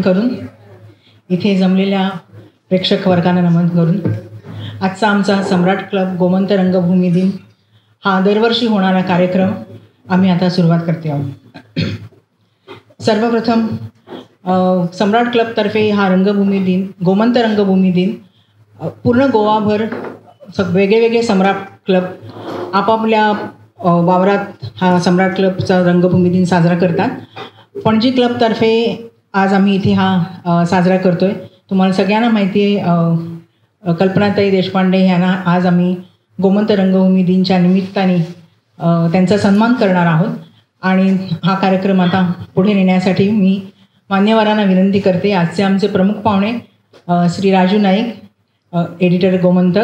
करून, इथे जमलेल्या प्रेक्षक वर्गांना नमन करून, आजचा आमचा सम्राट क्लब गोमंत रंगभूमी दिन हा दरवर्षी होणारा कार्यक्रम आम्ही आता सुरुवात करते आहोत. सर्वप्रथम सम्राट क्लबतर्फे हा रंगभूमी दिन, गोमंत रंगभूमी दिन पूर्ण गोवाभर वेगळे वेगळे सम्राट क्लब आपापल्या वावरात हा सम्राट क्लबचा रंगभूमी दिन साजरा करतात. पणजी क्लबतर्फे आज आम्ही इथे हा साजरा करतो आहे. तुम्हाला सगळ्यांना माहिती आहे, कल्पनाताई देशपांडे यांना आज आम्ही गोमंत रंगभूमी दिनच्या निमित्ताने त्यांचा सन्मान करणार आहोत. आणि हा कार्यक्रम आता पुढे नेण्यासाठी मी मान्यवरांना विनंती करते. आजचे आमचे प्रमुख पाहुणे श्री राजू नाईक, एडिटर गोमंत,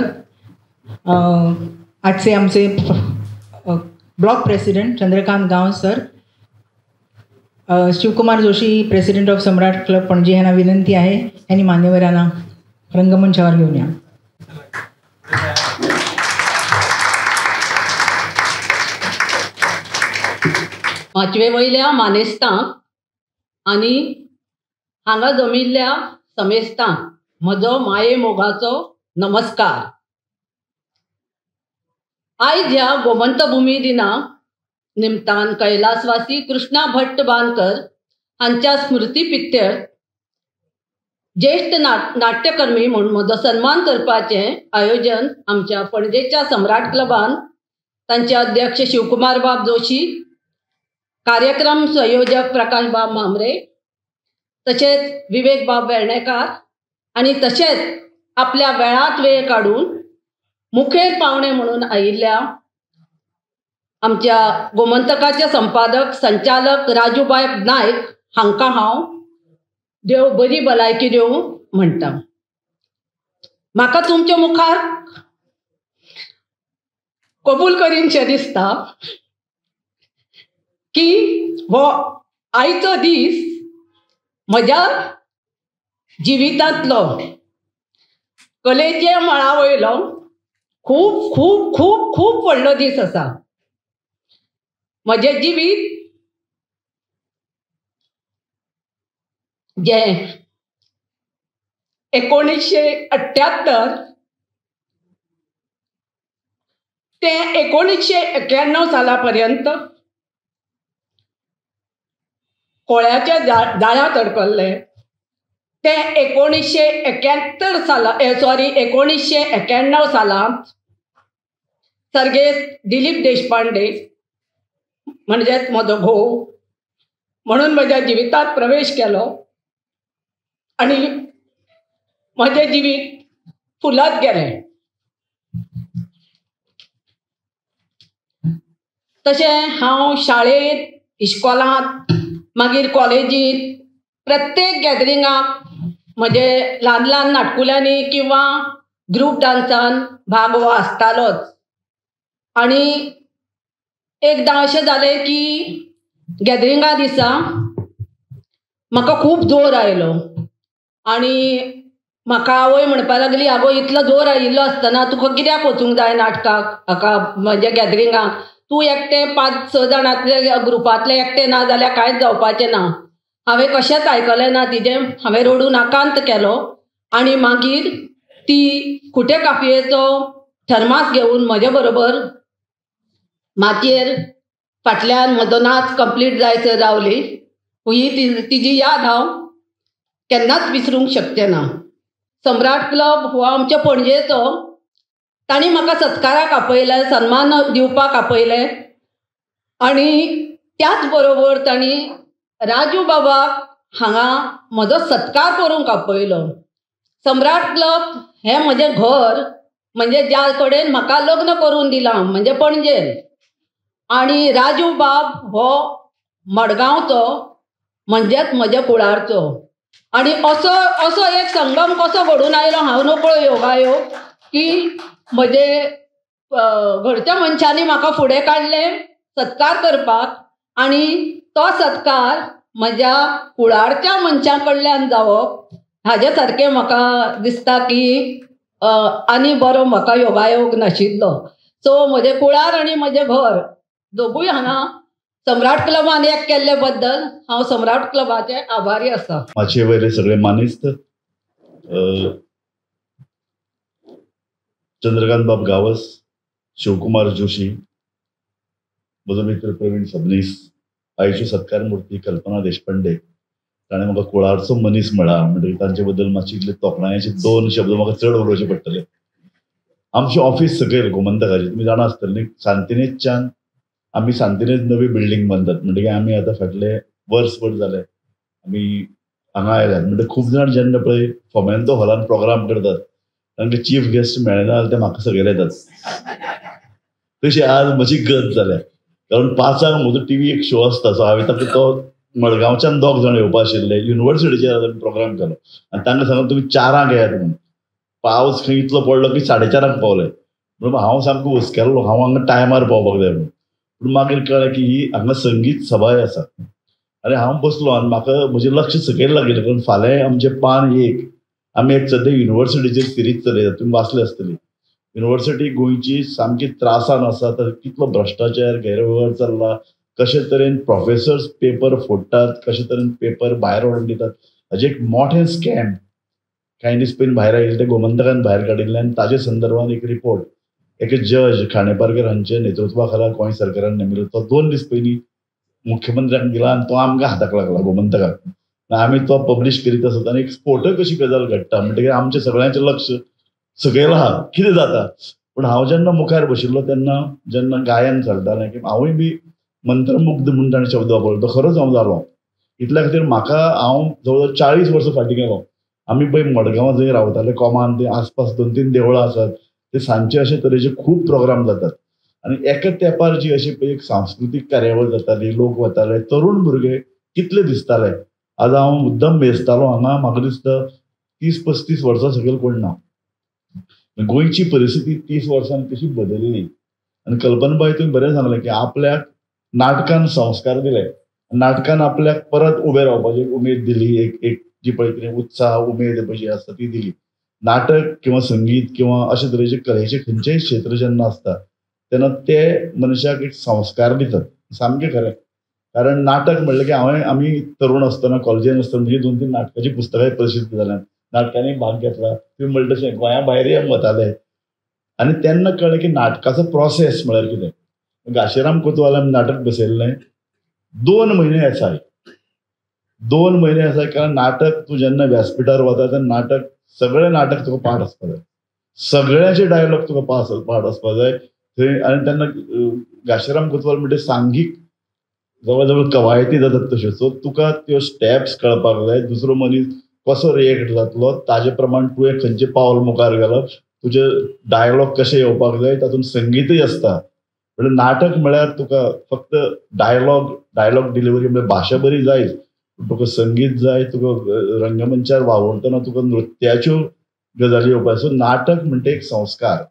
आजचे आमचे block president Chandrakant Gaon sir, Shivkumar Joshi president of Samrat club Panaji यांना विनंती आहे यांनी मान्यवरांना रंगमंचावर घेऊन या. पांचवे वयल्या मानेस्तांक आनी हांगा जमिल्ल्या समेस्तांक म्हजो माये मोगाचो नमस्कार. आयज ह्या गोमंत भूमी दिना निमतान कैलासवासी कृष्णा भट्ट बांदकर हांच्या स्मृती पित्यार ज्येष्ठ नाट्यकर्मी म्हणून म्हजो सन्मान करपाचें आयोजन आमच्या पणजेच्या सम्राट क्लबान तांचे अध्यक्ष शिवकुमार बाब जोशी, कार्यक्रम संयोजक प्रकाश बाब मामरे, तशेंच विवेक बाब वेर्णेकार आणि तशेंच आपल्या वेळात वेळ काढून मुखेल पावणे म्हणून आयिल्ल्या आमच्या गोमंतकाचे संपादक संचालक राजूबाई नायक हांकां हांव देव बरी भलायकी दिवं म्हणटा. म्हाका तुमच्या मुखार कबूल करीनशें दिसता की हो आयचो दीस म्हज्या जिवितांतलो कलेच्या मळा वयलो खूब खूब खूब खूब व्हडलो दीस आसा. म्हजें जिवीत जे 1978 ते 1991 साला पर्यंत कोळ्याच्या जाळ्यांत अडकल्ले. ते 1991 सालांत सर्गेस्त दिलीप देशपांडे म्हणजेच म्हजो घोव म्हणून म्हज्या जिवितांत प्रवेश केलो आणि म्हजें जिवीत फुलत गेलें. तशें हांव शाळेंत, इस्कॉलांत, मागीर कॉलेजींत प्रत्येक गॅदरिंगाक म्हजे ल्हान ल्हान नाटकुल्यांनी किंवा ग्रूप डान्सान भाग हो आसतालोच. आणि एकदां अशें जालें की गॅदरिंगा दिसा म्हाका खूब जोर आयलो आणि म्हाका आवय म्हणपाक लागली, आगो इतलो जोर आयिल्लो आसतना तुका कित्याक वचूंक जाय नाटकाक, हाका म्हणजे गॅदरिंगाक? तूं एकटें 5-6 जाणांतले ग्रुपांतले एकटें ना जाल्यार कांयच जावपाचें ना. हांवें कशेंच आयकलें ना तिजें. हांवें रडून आकांत केलो आणि मागीर ती खुटे काफयेचो थर्मास घेवन म्हजे बरोबर मातयेर फाटल्यान म्हजो नाच कंप्लीट जायसर रावली. ही तिजी याद हांव केन्नाच विसरूंक शकचें ना. सम्राट क्लब हो आमच्या पणजेचो. तांणी म्हाका सत्काराक आपयले, सन्मान दिवपाक आपयले आणि त्याच बरोबर तांणी राजू बाबाक हांगा म्हजो सत्कार करूंक आपयलो. सम्राट क्लब हें म्हजें घर, म्हणजे ज्या कडेन म्हाका लग्न करून दिलां म्हणजे पणजेन. आणि राजू बाब हो मडगांवचो, म्हणजेच म्हज्या कुळारचो. आणि असो एक संगम कसो घडून आयलो हांव नकळो योगायोग की म्हजे घरच्या मनशांनी म्हाका फुडें काडलें सत्कार करपाक. आणि तो सत्कार म्हज्या कुळारच्या मनशां कडल्यान जावप हाजे सारकें म्हाका दिसता की आनी बरो म्हाका योगायोग नाशिल्लो. सो म्हजें कुळार आनी म्हजें घर दोगूय हांगा सम्राट क्लबान एक केल्ले बद्दल हांव सम्राट क्लबाचे आभारी आसा. माचे वयले सगळे मानिस्त चंद्रकांत बाब गावस, शिवकुमार जोशी, म्हजो मित्र प्रवीण सबनीस, आयची सत्कार मूर्ती कल्पना देशपांडे, ताणें म्हाका कुळारचो मनीस म्हळा म्हणटकीर तांचे बद्दल मातशी इतले तोखणायेचे 2 शब्द म्हाका चड उलोवचे पडटले. आमचें ऑफिस सकयल गोमंतकाचें तुमी जाणा आसतलें, सांतिनेजच्यान आमी सांतिनेज नवी बिल्डींग बांदतात म्हणटकीर आमी आतां फाटले वर्सभर जाले आमी हांगा आयल्यात. म्हणजे खूब जाण जेन्ना पळय फोमेंतो हॉलान प्रोग्राम करतात तांकां चीफ गेस्ट मेळना जाल्यार ते म्हाका सकयल येतात. तशी आज म्हजी गत जाल्या, कारण 5 म्हजो टीव्ही एक शो आसता, सो हांवें ताका तो मडगांवच्यान 2 जाण येवपा आशिल्ले, युनिवर्सिटीचेर आमी प्रोग्राम केलो आनी तांकां सांगलें तुमी 4 येयात म्हणून. पावस खंय इतलो पडलो की 4:30 पावले. म्हणून हांव सामको हुस्केल्लो, हांव हांगा टायमार पावपाक जाय म्हणून. पूण मागीर कळ्ळें की ही हांगा संगीत सभाय आसा आनी हांव बसलो आनी म्हाका म्हजें लक्ष सकयल लागिल्लें, कारण फाल्यां आमचें पान 1 आमी एक सद्या युनिवर्सिटीचेर सिरीज चलयतात, तुमी वाचले आसतली. युनिवर्सिटी गोंयची सामकी त्रासान आसा, तर कितलो भ्रश्टाचार गैरव्यवहार चल्ला, कशे तरेन प्रोफेसर्स पेपर फोडटात, कशे तरेन पेपर भायर व्हरून दितात, हाजें एक मोठें स्कॅम कांय दीस पयलीं भायर आयिल्लें, ते गोमंतकान भायर काडिल्लें आनी ताजे संदर्भांत एक रिपोर्ट एक जज खांडेपारकर हांचे नेतृत्वा खाला गोंय सरकारान नेमिल्लो, तो 2 दीस पयलीं मुख्यमंत्र्याक दिला आनी तो आमकां हाताक लागला गोमंतकाक. आमी तो पब्लीश करीत आसत आनी एक स्फोटक अशी गजाल घडटा म्हणटकीर आमचें सगळ्यांचें लक्ष सकयल आहा कितें जाता. पूण हांव जेन्ना मुखार बशिल्लो तेन्ना जेन्ना गायन चलतालें की हांवूय बी मंत्रमुग्ध म्हणून ताणें शब्द वापरलो, तो खरोच हांव जालो. इतल्या खातीर म्हाका हांव जवळ 40 वर्सां फाटीं गेलो. आमी पळय मडगांवां जंय रावताले कोमान, ते आसपास 2-3 देवळां आसात, ते सांजचे अशे तरेचे खूब प्रोग्राम जातात आनी एका तेंपार जी अशी पळय एक सांस्कृतीक कार्यावळ जाताली, लोक वताले, तरूण भुरगे कितले दिसताले. आज हांव मुद्दम मेजतालो हांगा, म्हाका दिसता 30-35 वर्सां सकयल कोण ना. गोंयची परिस्थिती 30 वर्सांनी कशी बदलली. आनी कल्पनाबाई तुवें बरें सांगलें की आपल्याक नाटकान संस्कार दिले, नाटकान आपल्याक परत उबें रावपाची उमेद दिली, एक जी पळय कितें उत्साह उमेद पळय जी आसता ती दिली. नाटक किंवा संगीत किंवा अशे तरेचे कलेचे खंयचेय क्षेत्र जेन्ना आसता तेन्ना ते मनशाक एक संस्कार दितात, सामकें खरें. कारण नाटक म्हणलें की आमी तरूण आसतना कॉलेजीन आसतना म्हणजे 2-3 नाटकाची पुस्तकां प्रसिद्ध जाल्यात, नाटकांनी भाग घेतला. तुवें म्हणलें तशें गोंया भायरूय आमी वताले आनी तेन्ना कळ्ळें की नाटकाचो प्रोसेस म्हळ्यार कितें. घाशीराम कोतवालान नाटक बसयल्लें 2 म्हयने येसाय, 2 म्हयने येसाय, कारण नाटक तूं जेन्ना व्यासपिठार वता तेन्ना नाटक सगळें नाटक तुका पाठ आसपा जाय, सगळ्याचे डायलॉग तुका पाठ आसपा जाय थंय. आनी तेन्ना घाशीराम कोतवाल म्हणजे सांगीक जवळ जवळ कवायती जातात तश्यो, सो तुका त्यो स्टेप्स कळपाक जाय, दुसरो मनीस कसो रिएक्ट जातलो ताजे प्रमाण तुवें खंयचे पावल मुखार घालप, तुजे डायलॉग कशे येवपाक जाय, तातूंत संगीतय आसता. म्हणजे नाटक म्हळ्यार तुका फक्त डायलॉग डिलिव्हरी म्हणजे भाशा बरी जायच, तुका संगीत जाय, तुका रंगमंचार वावरतना तुका नृत्याच्यो गजाली येवपाक. सो नाटक म्हणजे एक संस्कार.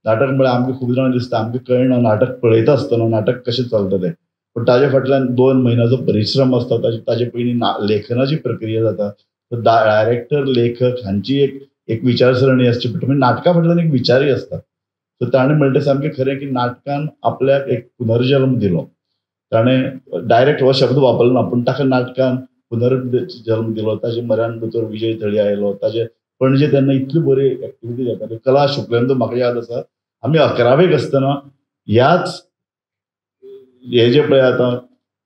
नाटक म्हळ्यार आमकां खूब जाणां दिसता आमकां कळना नाटक पळयता आसतना नाटक कशें चलता तें, पूण ताजे फाटल्यान 2 म्हयन्याचो परिश्रम आसता. ताजे पयलीं लेखनाची प्रक्रिया जाता, डायरेक्टर लेखक हांची एक विचारसरणी आसची पडटा, म्हणजे नाटका फाटल्यान एक विचारय आसता. सो ताणें म्हणलें सामकें खरें की नाटकान आपल्याक एक पुनर्जन्म दिलो. ताणें डायरेक्ट हो शब्द वापरलो ना, पूण ताका नाटकान पुनर्जन्म दिलो. ताजे मरान दोतोर विजय थळी आयलो, ताजे पणजे तेन्ना इतली बरी एक्टिविटी जाताली. कला शुक्लेंदू म्हाका याद आसा, आमी 11वेक आसतना ह्याच हे जे पळय आतां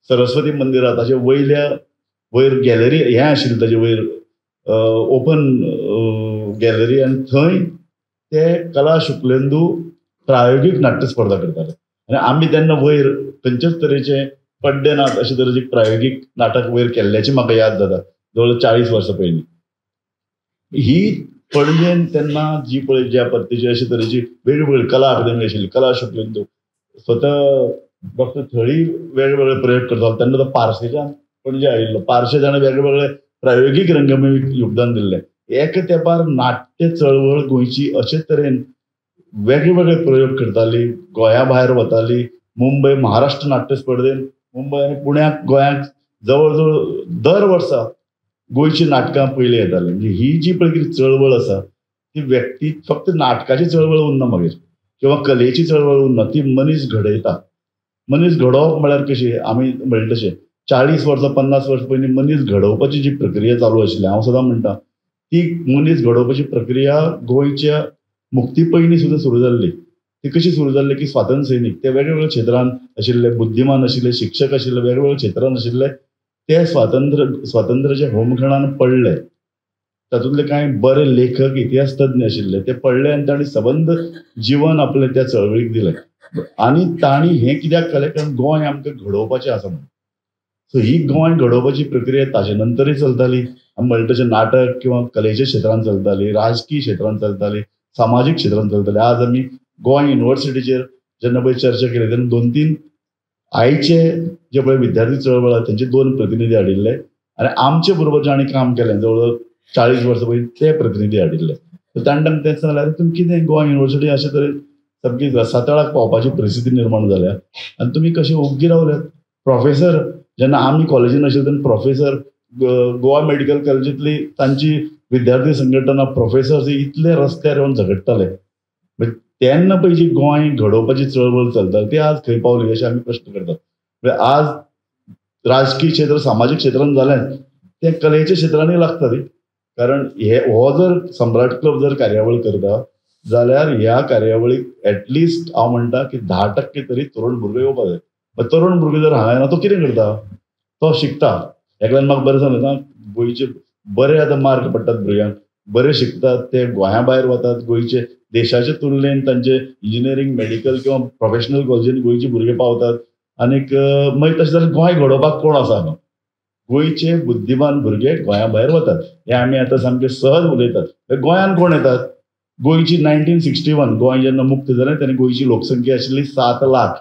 सरस्वती मंदिर आसा ताचे वयर गॅलरी हें आशिल्लें, ताजे वयर ओपन गॅलरी, आनी थंय ते कला शुक्लेंदू प्रायोगीक नाट्य स्पर्धा करताले. आनी आमी तेन्ना वयर खंयचेच तरेचे पड्डेनाथ अशे तरेचे प्रायोगीक नाटक वयर केल्ल्याची म्हाका याद जाता, जवळ 40 वर्सां पयलीं. ही पणजेन तेन्ना जी पळय ज्या पद्दतीची अशे तरेची वेगवेगळी कला अकादमी आशिल्ली, कला शुक्लेंदू स्वता डॉक्टर थळी वेगवेगळे प्रयोग करतालो. तेन्ना तो पार्सेच्यान पणजे आयिल्लो, पार्से ताणें वेगवेगळे प्रायोगीक रंगभुमीक योगदान दिल्लें. एका तेंपार नाट्य चळवळ गोंयची अशे तरेन वेगवेगळे प्रयोग करताली, गोंया भायर वताली. मुंबय महाराष्ट्र नाट्य स्पर्धेन मुंबय आनी पुण्याक गोंयांक जवळ जवळ दर वर्सा गोंयची नाटकां पयलीं येतालीं. म्हणजे ही जी पळय कितें चळवळ आसा ती व्यक्ती फक्त नाटकाची चळवळ उरना मागीर किंवा कलेची चळवळ उरना, ती मनीस घडयता. मनीस घडोवप म्हळ्यार कशी आमी म्हणले तशें 40 वर्सां 50 वर्सां पयलीं मनीस घडोवपाची जी प्रक्रिया चालू आशिल्ली हांव सदां म्हणटा ती मनीस घडोवपाची प्रक्रिया गोंयच्या मुक्ती पयलीं सुद्दां सुरू जाल्ली. ती कशी सुरू जाल्ली की स्वातंत्र्य सैनीक ते वेगवेगळ्या क्षेत्रांत आशिल्ले, बुद्धिमान आशिल्ले, शिक्षक आशिल्ले, वेगवेगळ्या क्षेत्रांत आशिल्ले ते स्वातंत्र्याच्या होमखणान पडले. तातूंतले कांय बरे लेखक इतिहास तज्ञ आशिल्ले ते पडले आनी तांणी सबंद जीवन आपलें त्या चळवळीक दिलें. आनी तांणी हें कित्याक केलें कारण गोंय आमकां घडोवपाचें आसा म्हणून. सो ही गोंय घडोवपाची प्रक्रिया ताचे नंतरय चलताली. आमी म्हणटा तशें नाटक किंवा कलेच्या क्षेत्रांत चलताली, राजकीय क्षेत्रांत चलताली, सामाजीक क्षेत्रांत चलताली. आज आमी गोंय युनिव्हर्सिटीचेर जेन्ना पळय चर्चा केली तेन्ना 2-3 आयचे जे पळय विद्यार्थी चळवळ आसा तेंचे 2 प्रतिनिधी हाडिल्ले आनी आमचे बरोबर जाणी काम केलें जवळ 40 वर्सां पयलीं ते प्रतिनिधी हाडिल्ले. सो तांकां तें सांगलें तुमी कितें गोंय युनिव्हर्सिटी अशें तरेन सामकी रसातळाक पावपाची परिस्थिती निर्माण जाल्या आनी तुमी कशे ओग्गी रावल्यात. प्रोफेसर जेन्ना आमी कॉलेजीन आशिल्ले तेन्ना प्रोफेसर गोवा मेडिकल कॉलेजींतली तांची विद्यार्थी संघटना प्रोफेसर्स इतले रस्त्यार येवन झगडटाले. तेन्ना पळय जी गोंय घडोवपाची चळवळ चलताली ती आज खंय पावली अशें आमी प्रश्न करतात. आज राजकीय क्षेत्र सामाजीक क्षेत्रांत जालें तें कलेच्या क्षेत्रांनी लागता ती. कारण हो जर सम्राट क्लब जर कार्यावळ करता जाल्यार ह्या कार्यावळीक एटलिस्ट हांव म्हणटा की 10% तरी तरुण भुरगे येवपाक जाय. तरुण भुरगे जर हांगा येना तो कितें करता, तो शिकता. एकल्यान म्हाका बरें सांगलें ना गोंयचे बरे आतां मार्क पडटात भुरग्यांक, बरे शिकतात ते गोंया भायर वतात. गोंयचे देशाचे तुलनेन तांचे इंजिनियरींग मेडिकल किंवा प्रोफेशनल कॉलेजीन गोंयचे भुरगे पावतात. आनीक मागीर तशें जाल्यार गोंय घडोवपाक कोण आसा हांगा. गोंयचे बुद्धिमान भुरगे गोंया भायर वतात. हे आमी आतां सामके सहज उलयतात. गोंयान कोण येतात. गोंयची 1961 गोंय जेन्ना मुक्त जालें तेन्ना गोंयची लोकसंख्या आशिल्ली 7 लाख.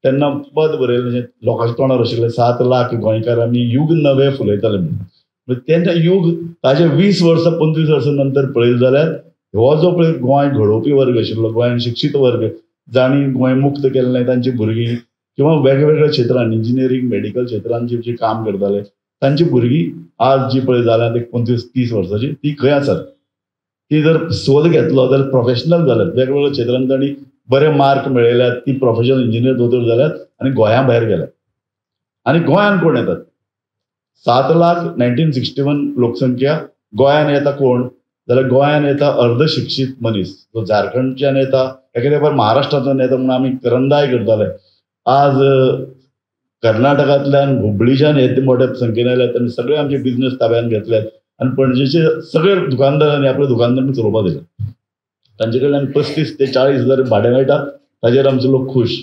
तेन्ना पद बरयलें लोकांच्या तोंडार आशिल्लें 7 लाख गोंयकार आमी युग नवे फुलयताले म्हणून. तेन्ना युग ताचे 20 वर्सां 25 वर्सां नंतर पळयलें जाल्यार हो जो पळय गोंय घडोवपी वर्ग आशिल्लो गोंयान शिक्षीत वर्ग जाणी गोंय मुक्त केल्लें तांची भुरगीं किंवा वेगवेगळ्या क्षेत्रांत इंजिनियरींग मेडिकल क्षेत्रांत जी काम करताले तांची भुरगीं आज जी पळय जाल्यात 25-30 वर्सांची ती खंय आसात. ती जर सोद घेतलो जाल्यार प्रोफेशनल जाल्यात, वेगवेगळ्या क्षेत्रांत तांणी बरे मार्क मेळयल्यात, ती प्रोफेशनल इंजिनियर दोतोर जाल्यात आनी गोंया भायर गेल्यात. आनी गोंयान कोण येतात 7 लाख 1961 लोकसंख्या. गोंयान येता कोण जाल्यार गोंयान येता अर्ध शिक्षीत मनीस. जो झारखंडच्यान येता एके तेंपार महाराष्ट्रांतल्यान येता म्हणून आमी करंदाय करताले. आज कर्नाटकांतल्यान हुबळीच्यान येते मोठ्या संख्येन आयल्यात आनी सगळे आमचे बिझनेस ताब्यान घेतल्यात आनी पणजेचे सगळे दुकानदारांनी आपले दुकानदार चलोवपाक दिले. तांचे कडल्यान 35 ते 40 हजार भाडें मेळटा. ताचेर आमचे लोक खूश.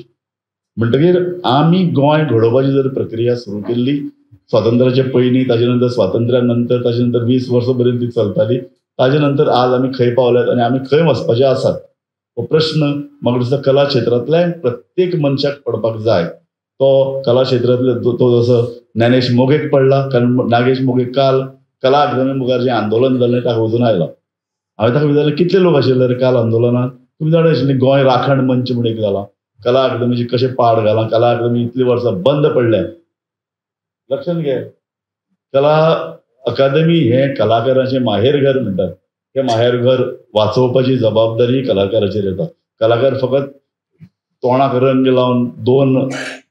म्हणटकीर आमी गोंय घडोवपाची जर प्रक्रिया सुरू केल्ली स्वातंत्र्याचे पयलीं ताचे नंतर स्वातंत्र्या नंतर ताचे नंतर 20 वर्सां पर्यंत ती चलताली. ताचे नंतर आज आमी खंय पावल्यात आनी आमी खंय वचपाचे आसात हो प्रश्न म्हाका दिसता कला क्षेत्रांतल्या प्रत्येक मनशाक पडपाक जाय. तो कला क्षेत्रांतले तो जसो ज्ञानेश मोगेक पडला कारण नागेश मोगेक काल कला अकादमी मुखार जें आंदोलन जाल्लें ताका वचून आयला. हांवें ताका विचारलें कितले लोक आशिल्ले रे काल आंदोलनात. तुमी जाणा आशिल्लीं गोंय राखण मंच म्हणून एक जाला. कला अकादमीचे कशें पाड घाला. कला अकादमी इतलीं वर्सां बंद पडल्या. लक्षांत घे कला अकादमी हें कलाकारांचें माहेरघर म्हणटात. हें माहेरघर वाचोवपाची जबाबदारी कलाकाराचेर येता. कलाकार फकत तोंडाक रंग लावन 2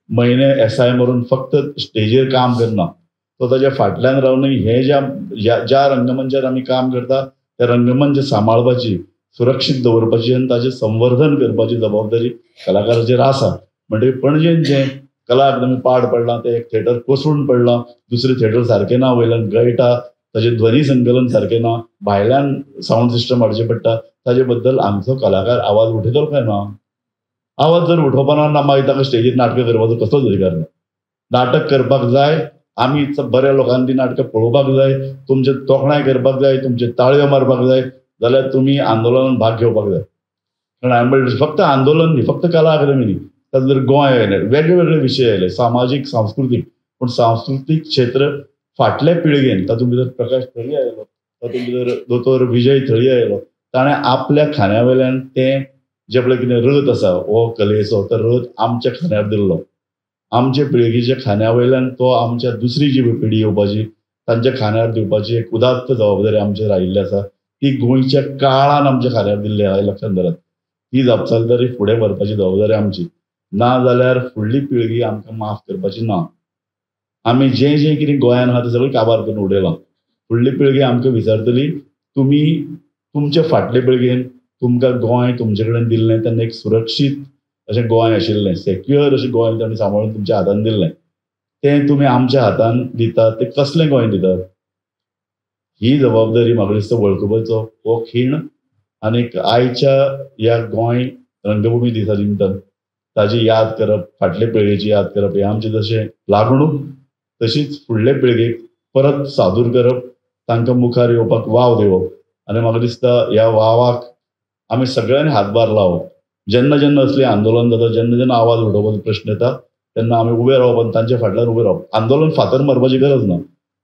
म्हयने एसआय मारून फक्त स्टेजीर काम करना. तो ताच्या फाटल्यान रावनूय हे ज्या रंगमंचार आमी काम करता त्या रंगमंच सांबाळपाची, सुरक्षीत दवरपाची आनी ताचें संवर्धन करपाची जबाबदारी कलाकाराचेर आसा. म्हणजे पणजेन जें कला अकादमी पाड पडलां तें एक थिएटर कोसळून पडलां. दुसरें थिएटर सारकें ना, वयल्यान गळटा, ताचें ध्वनी संकलन सारकें ना, भायल्यान सावंड सिस्टम हाडचें पडटा. ताचे बद्दल आमचो कलाकार आवाज उठयतलो काय ना. आवाज जर उठोवपाना ना मागीर ताका स्टेजीर नाटकां करपाचो कसलोच अधिकार ना. नाटक करपाक जाय. आमी बऱ्या लोकांनी ती नाटकां पळोवपाक जाय. तुमचे तोखणाय करपाक जाय, तुमचे ताळयो मारपाक जाय जाल्यार तुमी आंदोलनात भाग घेवपाक जाय. कारण हांवें म्हणलें फक्त आंदोलन न्ही, फक्त कला अकादमी न्ही, तातूंत जर गोंय आयलें वेगळे विशय आयले सामाजीक सांस्कृतीक. पूण सांस्कृतीक क्षेत्र फाटल्या पिळगेन तातूंत भितर प्रकाश थळी आयलो, तातूंत भितर दोतोर विजय थळी आयलो. ताणें आपल्या खांद्या वयल्यान तें जे पळय कितें रथ आसा हो कलेचो तो रथ आमच्या खांद्यार दिल्लो. आमचे पिळगेच्या खांद्या वयल्यान तो आमच्या दुसरी जी पिढी येवपाची तांच्या खांद्यार दिवपाची एक उदात्त जबाबदारी आमचेर आयिल्ली आसा. ती गोंयच्या काळान आमच्या खांद्यार दिल्ली आहा. लक्षांत धरात. ती जापसालदारी फुडें व्हरपाची जबाबदारी आमची. ना जाल्यार फुडली पिळगी आमकां माफ करपाची ना. आमी जें जें कितें गोंयान आहा तें सगळें काबार करून उडयलां. फुडली पिळगी आमकां विचारतली तुमी तुमच्या फाटले पिळगेन तुमकां गोंय तुमचे कडेन दिल्लें तेन्ना एक सुरक्षीत अशें गोंय आशिल्लें, सेक्युअर अशें गोंय ताणें सांबाळून तुमच्या हातान दिल्लें, तें तुमी आमच्या हातान दितात तें कसलें गोंय दितात. ही जबाबदारी म्हाका दिसता वळखुपाचो हो खीण आनीक आयच्या ह्या गोंय रंगभुमी दिसा निमतान ताजी याद करप, फाटले पिळगेची याद करप हें आमचें जशें लागणूक तशीच फुडले पिळगेक परत सादूर करप, तांकां मुखार येवपाक वाव दिवप. आनी म्हाका दिसता ह्या वावाक आमी सगळ्यांनी हातभार लावप. जेन्ना जेन्ना असली आंदोलन जाता, जेन्ना जेन्ना आवाज उठोवपाचो प्रश्न येता तेन्ना आमी उबे रावप आनी तांच्या फाटल्यान उबे रावप. आंदोलन फातर मारपाची गरज ना,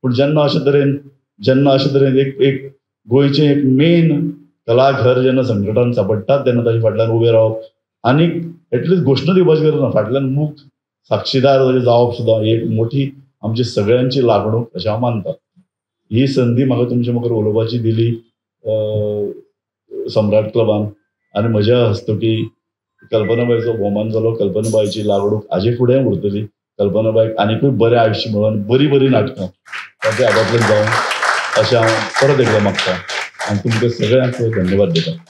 पूण जेन्ना अशे तरेन एक गोंयचें एक मेन कलाघर जेन्ना संकटान सांपडटा तेन्ना ताच्या फाटल्यान उबे रावप आनी एटलिस्ट घोशणा दिवपाची गरज ना, फाटल्यान मूख साक्षीदार जावप सुद्दां एक मोठी आमची सगळ्यांची लागणूक अशें हांव मानता. ही संदी म्हाका तुमचे मुखार उलोवपाची दिली सम्राट क्लबान आनी म्हज्या हस्तुकी कल्पनाबाईचो भोवमान जालो. कल्पनाबाईची लागणूक हाजे फुडें उरतली. कल्पनाबाईक आनीकूय बरें आयुश्य मेळोन बरी बरी नाटकां ताच्या हातांतल्यान जावन अशें हांव परत एकदां मागतां आनी तुमकां सगळ्यांक धन्यवाद दिता.